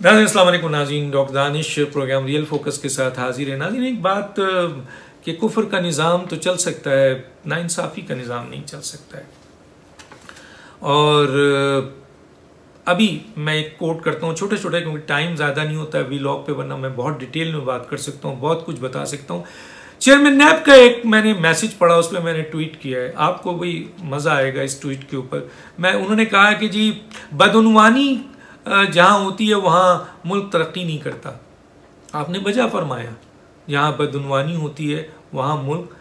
नाज़रीन अस्सलाम वालेकुम। नाज़रीन doctor Danish program real focus के साथ हाजिर है। नाज़रीन एक बात कि कुफ्र का निज़ाम तो चल सकता है, नाइंसाफ़ी का निज़ाम नहीं चल सकता है। और अभी मैं एक कोट करता हूँ छोटे छोटे, क्योंकि टाइम ज़्यादा नहीं होता है वीलॉग पे, वरना मैं बहुत डिटेल में बात कर सकता हूँ, बहुत कुछ बता सकता हूँ। चेयरमैन नैब का एक मैंने मैसेज पढ़ा, उस पर मैंने ट्वीट किया है, आपको भी मज़ा आएगा इस ट्वीट के ऊपर। उन्होंने कहा कि जी बदउनवानी जहाँ होती है वहाँ मुल्क तरक्की नहीं करता। आपने वजह फरमाया, जहाँ बदउनवानी होती है वहाँ मुल्क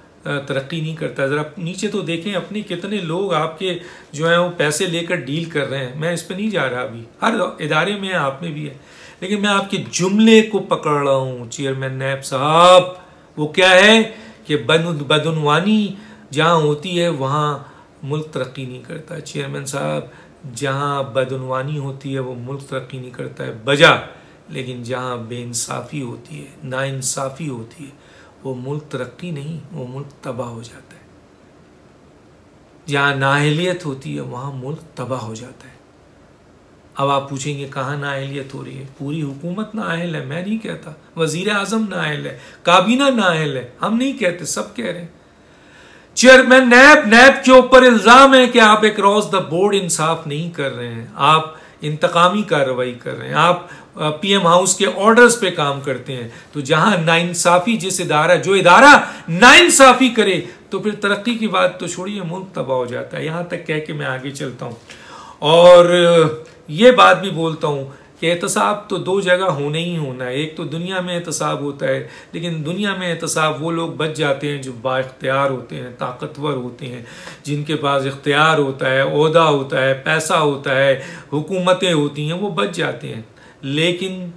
तरक्की नहीं करता। ज़रा नीचे तो देखें अपने कितने लोग आपके जो हैं वो पैसे लेकर डील कर रहे हैं। मैं इस पर नहीं जा रहा, अभी हर इदारे में है, आप में भी है, लेकिन मैं आपके जुमले को पकड़ रहा हूँ चेयरमैन नैब साहब। वो क्या है कि बदउनवानी जहाँ होती है वहाँ मुल्क तरक्की नहीं करता। चेयरमैन साहब, जहाँ बदउनवानी होती है वो मुल्क तरक्की नहीं करता है बजा, लेकिन जहाँ बेइंसाफ़ी होती है, नाइंसाफ़ी होती है, वो मुल्क तरक्की नहीं, वो मुल्क तबाह हो जाता है। जहाँ नाअहलियत होती है वहाँ मुल्क तबाह हो जाता है। अब आप पूछेंगे कहाँ नाअहलियत हो रही है? पूरी हुकूमत नाअहल है, मैं नहीं कहता। वज़ीर आज़म नाअहल है, काबीना नाअहल है, हम नहीं कहते, सब कह रहे हैं। चेयरमैन नैब के ऊपर इल्ज़ाम है कि आप एक रोज द बोर्ड इंसाफ नहीं कर रहे हैं, आप इंतकामी कार्रवाई कर रहे हैं, आप पीएम हाउस के ऑर्डर्स पे काम करते हैं। तो जहां नाइंसाफ़ी, जो इदारा नाइंसाफ़ी करे तो फिर तरक्की की बात तो छोड़िए, मुल्क तबाह हो जाता है। यहां तक कह के मैं आगे चलता हूं और ये बात भी बोलता हूं कि एहतसाब तो दो जगह होना ही होना है। एक तो दुनिया में एहतसाब होता है, लेकिन दुनिया में एहतसाब वो लोग बच जाते हैं जो बाइख्तियार होते हैं, ताकतवर होते हैं, जिनके पास इख्तियार होता है, ओहदा होता है, पैसा होता है, हुकूमतें होती हैं, वो बच जाते हैं। लेकिन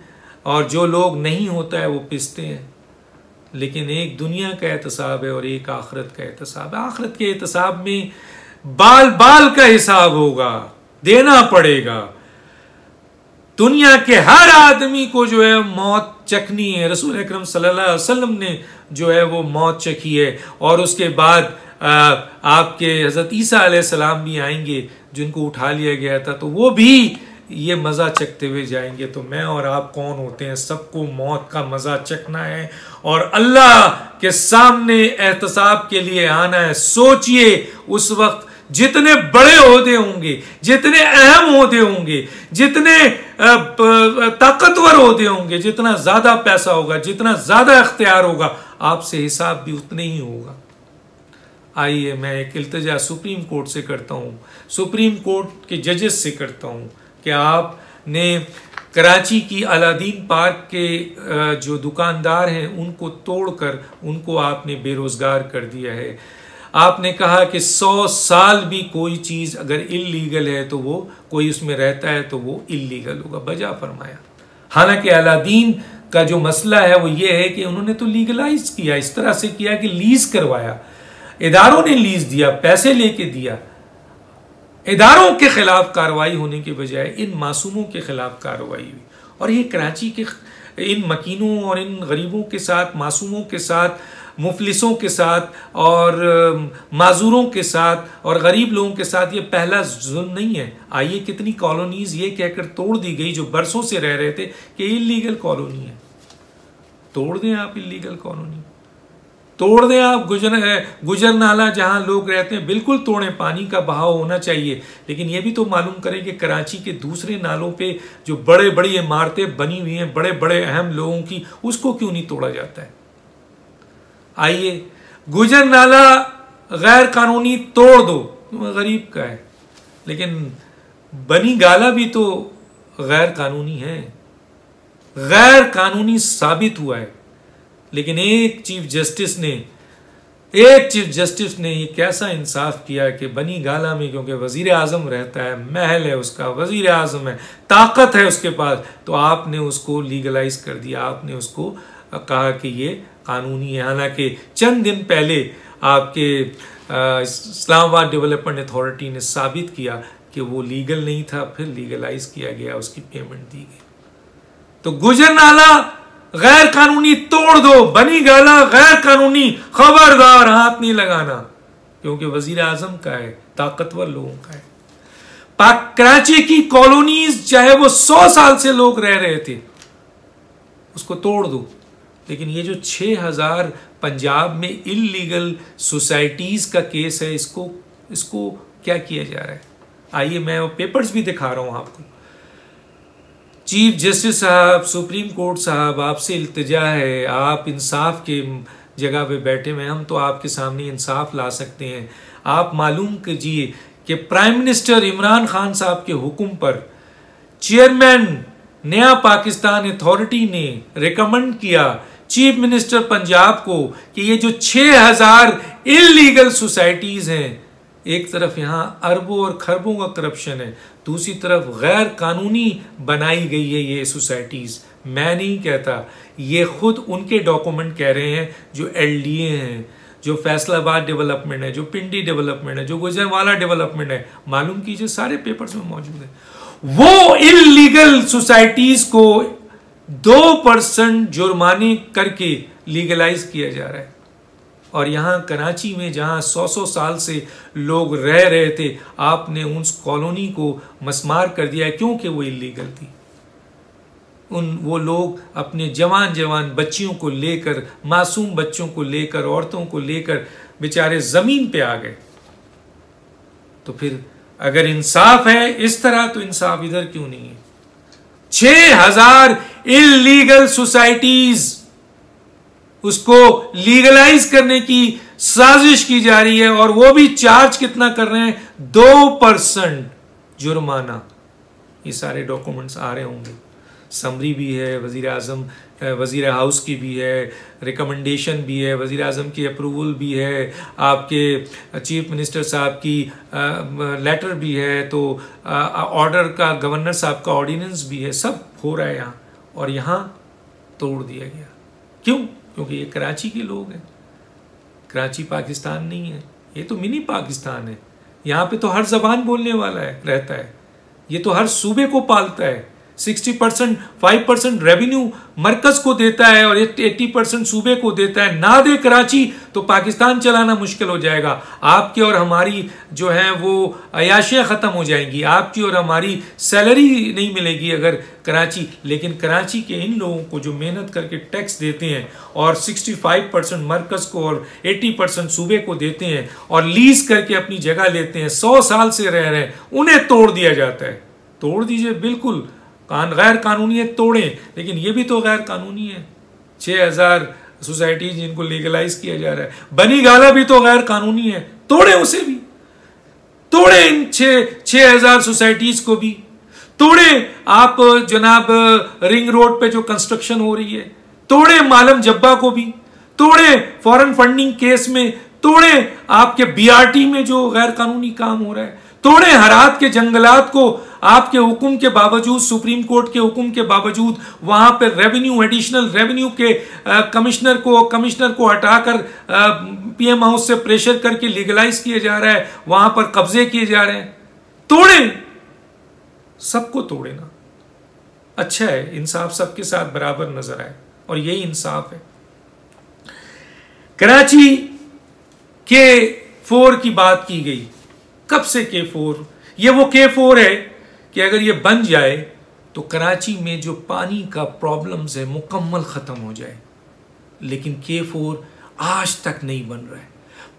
और जो लोग नहीं होता है वो पिसते हैं। लेकिन एक दुनिया का एहतसाब है और एक आखिरत का एहतसाब है। आखिरत के एहतसाब में बाल बाल का हिसाब होगा, देना पड़ेगा। दुनिया के हर आदमी को जो है मौत चखनी है। रसूल अकरम सल्लल्लाहु अलैहि वसल्लम ने जो है वो मौत चखी है, और उसके बाद आपके हज़रत ईसा अलैहिस्सलाम भी आएंगे जिनको उठा लिया गया था, तो वो भी ये मज़ा चखते हुए जाएंगे। तो मैं और आप कौन होते हैं? सबको मौत का मज़ा चखना है और अल्लाह के सामने एहतसाब के लिए आना है। सोचिए उस वक्त जितने बड़े ओहदे होंगे, जितने अहम ओहदे होंगे, जितने ताकतवर ओहदे होंगे, जितना ज्यादा पैसा होगा, जितना ज्यादा इख्तियार होगा, आपसे हिसाब भी उतने ही होगा। आइए मैं एक इल्तिजा सुप्रीम कोर्ट से करता हूँ, सुप्रीम कोर्ट के जजेस से करता हूँ कि आपने कराची की अलादीन पार्क के जो दुकानदार हैं उनको तोड़कर उनको आपने बेरोजगार कर दिया है। आपने कहा कि 100 साल भी कोई चीज़ अगर इल्लीगल है तो वो, कोई उसमें रहता है तो वो इल्लीगल होगा, बजा फरमाया। हालांकि अलादीन का जो मसला है वो ये है कि उन्होंने तो लीगलाइज किया, इस तरह से किया कि लीज करवाया, इदारों ने लीज दिया, पैसे लेके दिया। इदारों के खिलाफ कार्रवाई होने के बजाय इन मासूमों के खिलाफ कार्रवाई हुई। और ये कराची के इन मकीनों और इन गरीबों के साथ, मासूमों के साथ, मुफलिसों के साथ और माजूरों के साथ और गरीब लोगों के साथ ये पहला जुल्म नहीं है। आइए कितनी कॉलोनीज ये कहकर तोड़ दी गई जो बरसों से रह रहे थे कि इल्लीगल कॉलोनी है। तोड़ दें आप इल्लीगल कॉलोनी, तोड़ दें आप गुजर नाला जहां लोग रहते हैं, बिल्कुल तोड़ें, पानी का बहाव होना चाहिए। लेकिन यह भी तो मालूम करें कि कराची के दूसरे नालों पे जो बड़े बड़ी इमारतें बनी हुई हैं बड़े बड़े अहम लोगों की, उसको क्यों नहीं तोड़ा जाता है? आइए गुजर नाला गैर कानूनी तोड़ दो, गरीब का है, लेकिन बनी गाला भी तो गैर कानूनी है, गैर कानूनी साबित हुआ है। लेकिन एक चीफ जस्टिस ने ये कैसा इंसाफ किया कि बनी गाला में, क्योंकि वजीर आजम रहता है, महल है उसका, वजीर आजम है, ताकत है उसके पास, तो आपने उसको लीगलाइज कर दिया, आपने उसको कहा कि ये कानूनी है। हालांकि चंद दिन पहले आपके इस्लामाबाद डेवलपमेंट अथॉरिटी ने साबित किया कि वो लीगल नहीं था, फिर लीगलाइज किया गया, उसकी पेमेंट दी गई। तो गुजर नाला गैर कानूनी तोड़ दो, बनी गाला गैर कानूनी, खबरदार हाथ नहीं लगाना, क्योंकि वजीर आजम का है, ताकतवर लोगों का है। कराची की कॉलोनीज चाहे वो 100 साल से लोग रह रहे थे, उसको तोड़ दो। लेकिन ये जो 6000 पंजाब में इलीगल सोसाइटीज का केस है, इसको क्या किया जा रहा है? आइए मैं वो पेपर्स भी दिखा रहा हूं आपको। चीफ जस्टिस साहब, सुप्रीम कोर्ट साहब, आपसे इल्तिजा है, आप इंसाफ के जगह पे बैठे हुए, हम तो आपके सामने इंसाफ ला सकते हैं। आप मालूम कीजिए कि प्राइम मिनिस्टर इमरान खान साहब के हुक्म पर चेयरमैन नया पाकिस्तान अथॉरिटी ने रिकमेंड किया चीफ मिनिस्टर पंजाब को कि ये जो 6000 इलीगल सोसाइटीज हैं, एक तरफ यहां अरबों और खरबों का करप्शन है, दूसरी तरफ गैर कानूनी बनाई गई है ये सोसाइटीज। मैं नहीं कहता, ये खुद उनके डॉक्यूमेंट कह रहे हैं जो एलडीए हैं, जो फैसलाबाद डेवलपमेंट है, जो पिंडी डेवलपमेंट है, जो गुजरवाला डेवलपमेंट है, मालूम कीजिए, सारे पेपर्स में मौजूद है। वो इलीगल सोसाइटीज को 2% जुर्माने करके लीगलाइज किया जा रहा है। और यहां कराची में जहां 100 साल से लोग रह रहे थे, आपने उस कॉलोनी को मस्मार कर दिया है, क्योंकि वो इलीगल थी। वो लोग अपने जवान बच्चियों को लेकर, मासूम बच्चों को लेकर, औरतों को लेकर बेचारे जमीन पे आ गए। तो फिर अगर इंसाफ है इस तरह, तो इंसाफ इधर क्यों नहीं है? 6000 इलीगल सोसाइटीज, उसको लीगलाइज करने की साजिश की जा रही है, और वो भी चार्ज कितना कर रहे हैं? 2% जुर्माना। ये सारे डॉक्यूमेंट्स आ रहे होंगे, समरी भी है, वजीर हाउस की भी है, रिकमेंडेशन भी है, वजीर आजम की अप्रूवल भी है, आपके चीफ मिनिस्टर साहब की लेटर भी है, तो ऑर्डर का गवर्नर साहब का ऑर्डिनेंस भी है, सब हो रहा है यहाँ। और यहाँ तोड़ दिया गया। क्यों? क्योंकि ये कराची के लोग हैं। कराची पाकिस्तान नहीं है, ये तो मिनी पाकिस्तान है। यहाँ पे तो हर जबान बोलने वाला है रहता है, ये तो हर सूबे को पालता है। 60% 5% रेवेन्यू मरकज को देता है और 80% सूबे को देता है। ना दे कराची तो पाकिस्तान चलाना मुश्किल हो जाएगा। आपकी और हमारी जो है वो अयाशियाँ ख़त्म हो जाएंगी, आपकी और हमारी सैलरी नहीं मिलेगी अगर कराची। लेकिन कराची के इन लोगों को जो मेहनत करके टैक्स देते हैं और 65% मरकज को और 80% सूबे को देते हैं और लीज करके अपनी जगह लेते हैं, 100 साल से रह रहे हैं, उन्हें तोड़ दिया जाता है। तोड़ दीजिए, बिल्कुल गैर कानूनी है, तोड़ें, लेकिन ये भी तो गैर कानूनी है। 6000 सोसाइटी जिनको लीगलाइज किया जा रहा है, बनी गाला भी तो गैर कानूनी है, तोड़े उसे भी, तोड़े इन 6000 सोसाइटीज को भी तोड़े। आप जनाब रिंग रोड पे जो कंस्ट्रक्शन हो रही है, तोड़े मालम जब्बा को भी, तोड़े फॉरेन फंडिंग केस में, तोड़े आपके बीआरटी में जो गैर कानूनी काम हो रहा है, तोड़े हरात के जंगलात को आपके हुक्म के बावजूद, सुप्रीम कोर्ट के हुक्म के बावजूद, वहां पर रेवेन्यू, एडिशनल रेवेन्यू के कमिश्नर को हटाकर पीएम हाउस से प्रेशर करके लीगलाइज किया जा रहा है, वहां पर कब्जे किए जा रहे हैं। तोड़े, सबको तोड़े ना। अच्छा है, इंसाफ सबके साथ बराबर नजर आए, और यही इंसाफ है। कराची K4 की बात की गई, कब से K4? ये वो K4 है कि अगर ये बन जाए तो कराची में जो पानी का प्रॉब्लम्स है मुकम्मल खत्म हो जाए। लेकिन K4 आज तक नहीं बन रहा है।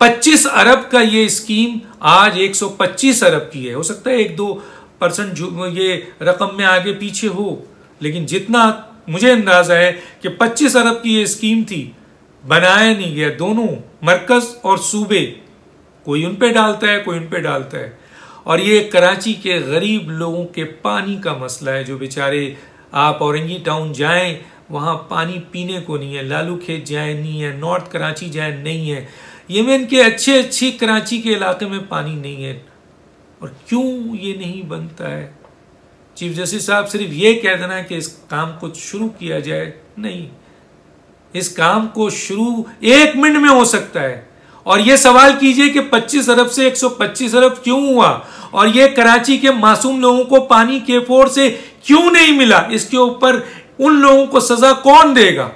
25 अरब का ये स्कीम आज 125 अरब की है। हो सकता है 1-2% ये रकम में आगे पीछे हो, लेकिन जितना मुझे अंदाजा है कि 25 अरब की ये स्कीम थी, बनाया नहीं गया। दोनों मरकज और सूबे, कोई उन पे डालता है, कोई उन पे डालता है। और ये कराची के गरीब लोगों के पानी का मसला है, जो बेचारे, आप औरंगी टाउन जाएं, वहाँ पानी पीने को नहीं है, लालू खेत जाए नहीं है, नॉर्थ कराची जाए नहीं है, यमन के अच्छी कराची के इलाके में पानी नहीं है। और क्यों ये नहीं बनता है? चीफ जस्टिस साहब सिर्फ ये कह देना कि इस काम को शुरू किया जाए, नहीं, इस काम को शुरू 1 मिनट में हो सकता है। और ये सवाल कीजिए कि 25 अरब से 125 अरब क्यों हुआ, और ये कराची के मासूम लोगों को पानी K4 से क्यों नहीं मिला? इसके ऊपर उन लोगों को सजा कौन देगा?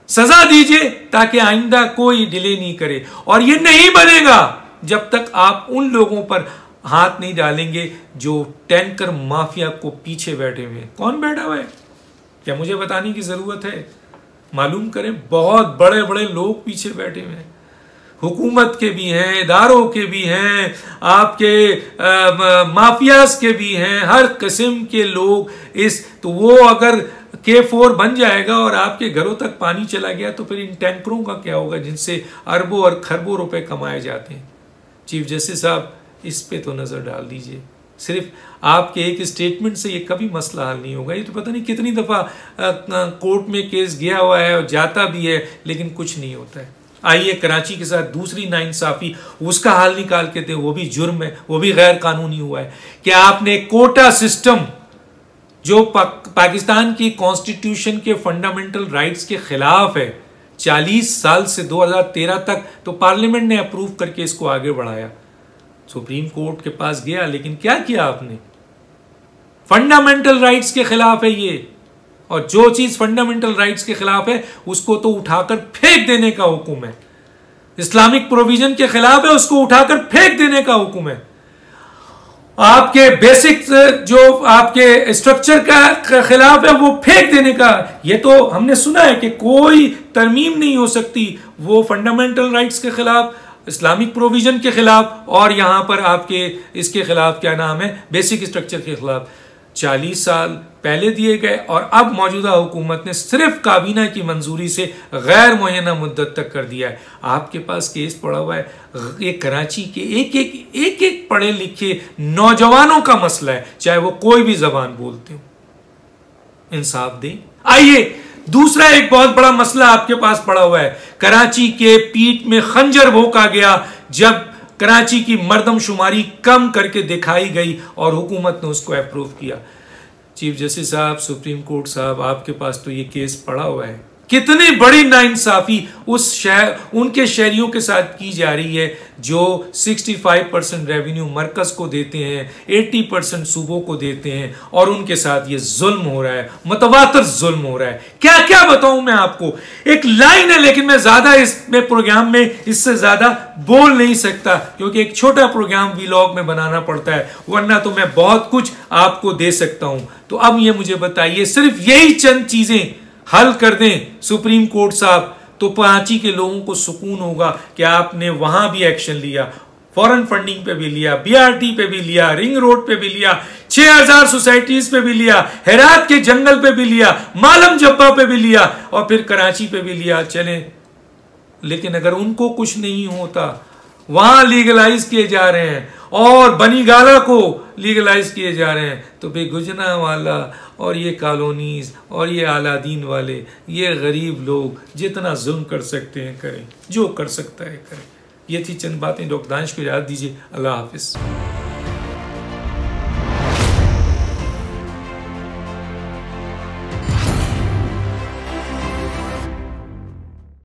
सजा दीजिए ताकि आइंदा कोई डिले नहीं करे। और ये नहीं बनेगा जब तक आप उन लोगों पर हाथ नहीं डालेंगे जो टैंकर माफिया को पीछे बैठे हुए हैं। कौन बैठा हुआ है, क्या मुझे बताने की जरूरत है? मालूम करें, बहुत बड़े बड़े लोग पीछे बैठे हुए हैं, हुकूमत के भी हैं, इदारों के भी हैं, आपके माफियाज के भी हैं, हर किस्म के लोग। तो वो अगर K4 बन जाएगा और आपके घरों तक पानी चला गया तो फिर इन टैंकरों का क्या होगा जिनसे अरबों और खरबों रुपए कमाए जाते हैं। चीफ जस्टिस साहब, इस पे तो नजर डाल दीजिए। सिर्फ आपके एक स्टेटमेंट से ये कभी मसला हल नहीं होगा। ये तो पता नहीं कितनी दफा कोर्ट में केस गया हुआ है और जाता भी है, लेकिन कुछ नहीं होता है। आइए कराची के साथ दूसरी नाइंसाफी, उसका हाल निकाल के दें। वो भी जुर्म है, वो भी गैर कानूनी हुआ है कि आपने कोटा सिस्टम जो पाकिस्तान की कॉन्स्टिट्यूशन के फंडामेंटल राइट्स के खिलाफ है, 40 साल से 2013 तक तो पार्लियामेंट ने अप्रूव करके इसको आगे बढ़ाया, सुप्रीम कोर्ट के पास गया, लेकिन क्या किया आपने? फंडामेंटल राइट्स के खिलाफ है ये, और जो चीज फंडामेंटल राइट्स के खिलाफ है उसको तो उठाकर फेंक देने का हुक्म है। इस्लामिक प्रोविजन के खिलाफ है, उसको उठाकर फेंक देने का हुक्म है। आपके बेसिक जो आपके स्ट्रक्चर का खिलाफ है वो फेंक देने का। ये तो हमने सुना है कि कोई तरमीम नहीं हो सकती, वो फंडामेंटल राइट्स के खिलाफ, इस्लामिक प्रोविजन के खिलाफ, और यहां पर आपके इसके खिलाफ क्या नाम है, बेसिक स्ट्रक्चर के खिलाफ 40 साल पहले दिए गए, और अब मौजूदा हुकूमत ने सिर्फ काबीना की मंजूरी से गैर मुअय्यना मुद्दत तक कर दिया है। आपके पास केस पड़ा हुआ है, ये कराची के एक पढ़े लिखे नौजवानों का मसला है, चाहे वो कोई भी जबान बोलते हो। इंसाफ दें। आइए दूसरा एक बहुत बड़ा मसला आपके पास पड़ा हुआ है। कराची के पीठ में खंजर भोंका गया जब कराची की मर्दमशुमारी कम करके दिखाई गई और हुकूमत ने उसको अप्रूव किया। चीफ जस्टिस साहब, सुप्रीम कोर्ट साहब, आपके पास तो ये केस पड़ा हुआ है। कितनी बड़ी नाइंसाफी उनके शहरियों के साथ की जा रही है जो 65% रेवेन्यू मरकज को देते हैं, 80% सूबों को देते हैं, और उनके साथ ये जुल्म हो रहा है, मुतवातर जुल्म हो रहा है। क्या क्या बताऊं मैं आपको, एक लाइन है, लेकिन मैं ज्यादा इसमें प्रोग्राम में इससे ज्यादा बोल नहीं सकता, क्योंकि एक छोटा प्रोग्राम वीलॉग में बनाना पड़ता है, वरना तो मैं बहुत कुछ आपको दे सकता हूं। तो अब ये मुझे बताइए, सिर्फ यही चंद चीजें हल कर दें सुप्रीम कोर्ट साहब, तो कराची के लोगों को सुकून होगा कि आपने वहां भी एक्शन लिया, फॉरेन फंडिंग पे भी लिया, BRT पे भी लिया, रिंग रोड पे भी लिया, 6000 सोसाइटीज पे भी लिया, हेरात के जंगल पे भी लिया, मालम जब्बा पे भी लिया, और फिर कराची पे भी लिया। चलें, लेकिन अगर उनको कुछ नहीं होता, वहां लीगलाइज किए जा रहे हैं और बनीगाला को लीगलाइज किए जा रहे हैं, तो बेगुजना वाला और ये कॉलोनीज और ये अलादीन वाले, ये गरीब लोग जितना जुल्म कर सकते हैं करें, जो कर सकता है करें। ये थी चंद बातें। डॉक्टर दानिश को याद दीजिए। अल्लाह हाफिज।